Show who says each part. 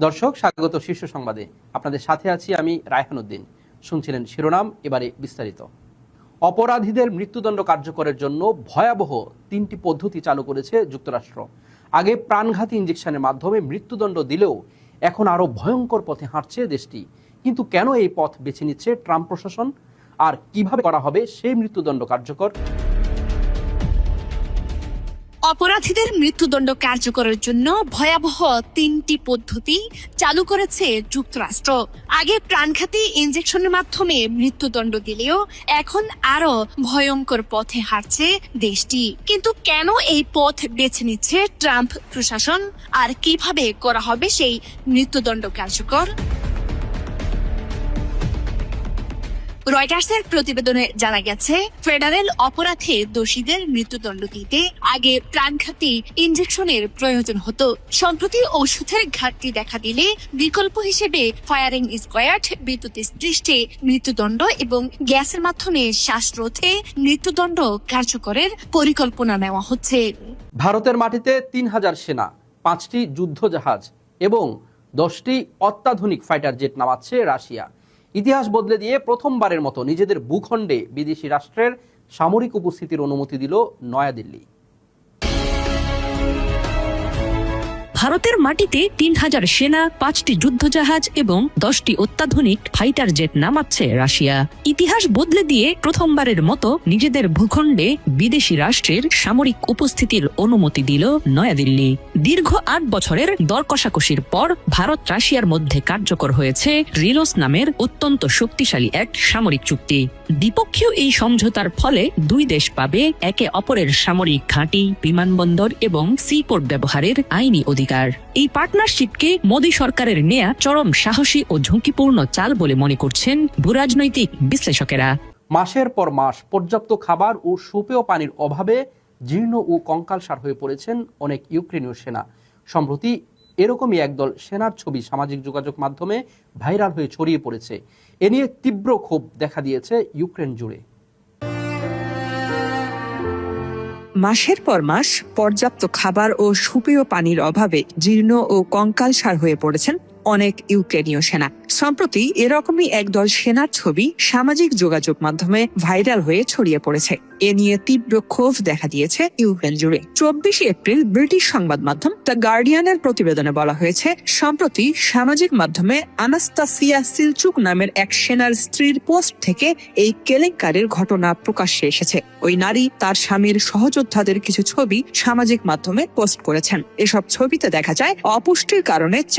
Speaker 1: দর্শক, স্বাগত শীর্ষ সংবাদে। আপনাদের সাথে আছি আমি রায়হান উদ্দিন। শুনছিলেন শিরোনাম, এবারে বিস্তারিত। অপরাধীদের মৃত্যুদণ্ড কার্যকরের জন্য ভয়াবহ 3টি পদ্ধতি চালু করেছে যুক্তরাষ্ট্র। আগে প্রাণঘাতী ইঞ্জেকশনের মাধ্যমে মৃত্যুদণ্ড দিলেও এখন আরো ভয়ঙ্কর পথে হাঁটছে দেশটি। কিন্তু কেন এই পথ বেছে নিচ্ছে ট্রাম্প প্রশাসন, আর কিভাবে করা হবে সেই মৃত্যুদণ্ড কার্যকর?
Speaker 2: অপরাধীদের মৃত্যুদণ্ড কার্যকরের জন্য ভয়াবহ 3টি পদ্ধতি চালু করেছে যুক্তরাষ্ট্র। আগে প্রাণঘাতী ইনজেকশনের মাধ্যমে মৃত্যুদণ্ড দিলেও এখন আরো ভয়ঙ্কর পথে হাঁটছে দেশটি। কিন্তু কেন এই পথ বেছে নিচ্ছে ট্রাম্প প্রশাসন, আর কিভাবে করা হবে সেই মৃত্যুদণ্ড কার্যকর? রয়টার্সের প্রতিবেদনে জানা গেছে, ফেডারেল অপরাধে দোষীদের মৃত্যুদণ্ড দিতে আগে প্রাণঘাতী ইনজেকশনের প্রয়োজন হতো। সম্প্রতি ঔষধের ঘাটতি দেখা দিলে বিকল্প হিসেবে ফায়ারিং স্কোয়াড, বিদ্যুৎ স্পৃষ্টে মৃত্যুদণ্ড এবং গ্যাসের মাধ্যমে শ্বাসরোধে মৃত্যুদণ্ড কার্যকরের পরিকল্পনা নেওয়া হচ্ছে।
Speaker 1: ভারতের মাটিতে 3000 সেনা, 5টি যুদ্ধ জাহাজ এবং 10টি অত্যাধুনিক ফাইটার জেট নামাচ্ছে রাশিয়া। ইতিহাস বদলে দিয়ে প্রথমবারের মতো নিজেদের ভূখণ্ডে বিদেশি রাষ্ট্রের সামরিক উপস্থিতির অনুমতি দিল নয়াদিল্লি।
Speaker 3: ভারতের মাটিতে 3000 সেনা, 5টি যুদ্ধজাহাজ এবং 10টি অত্যাধুনিক ফাইটার জেট নামাচ্ছে রাশিয়া। ইতিহাস বদলে দিয়ে প্রথমবারের মতো নিজেদের ভূখণ্ডে বিদেশি রাষ্ট্রের সামরিক উপস্থিতির অনুমতি দিল নয়াদিল্লি। দীর্ঘ 8 বছরের দর কষাকষির পর ভারত রাশিয়ার মধ্যে কার্যকর হয়েছে রিলোস নামের অত্যন্ত শক্তিশালী এক সামরিক চুক্তি। দ্বিপক্ষীয় এই সমঝোতার ফলে দুই দেশ পাবে একে অপরের সামরিক ঘাঁটি, বিমানবন্দর এবং সিপোর্ট ব্যবহারের আইনি অধিকার। এই পার্টনারশিপকে মোদী সরকারের নেয়া চরম সাহসী ও ঝুঁকিপূর্ণ চাল বলে মনে করছেন ভূরাজনৈতিক বিশ্লেষকেরা।
Speaker 1: মাসের পর মাস পর্যাপ্ত খাবার ও সুপেয় পানির অভাবে জীর্ণ ও কঙ্কালসার হয়ে পড়েছেন অনেক ইউক্রেনীয় সেনা। সম্প্রতি এরকমই একদল সেনার ছবি সামাজিক যোগাযোগ মাধ্যমে ভাইরাল হয়ে ছড়িয়ে পড়েছে। এ নিয়ে তীব্র ক্ষোভ দেখা দিয়েছে ইউক্রেন জুড়ে।
Speaker 4: মাসের পর মাস পর্যাপ্ত খাবার ও সুপেয় পানির অভাবে জীর্ণ ও কঙ্কালসার হয়ে পড়েছেন অনেক ইউক্রেনীয় সেনা। সম্প্রতি এরকমই একদল সেনার ছবি সামাজিক যোগাযোগ মাধ্যমে ভাইরাল হয়ে ছড়িয়ে পড়েছে। এ নিয়ে তীব্র ক্ষোভ দেখা দিয়েছে ইউক্রেন জুড়ে। 24 এপ্রিল ব্রিটিশ সংবাদ মাধ্যম দ্য গার্ডিয়ানের প্রতিবেদনে বলা হয়েছে, সম্প্রতি সামাজিক মাধ্যমে আনাস্তাসিয়া সিলচুক নামের এক সেনার স্ত্রীর পোস্ট থেকে এই কেলেঙ্কারির ঘটনা প্রকাশ্যে এসেছে। ওই নারী তার স্বামীর সহযোদ্ধাদের কিছু ছবি সামাজিক মাধ্যমে পোস্ট করেছেন। এসব ছবিতে দেখা যায় অপুষ্টির কারণে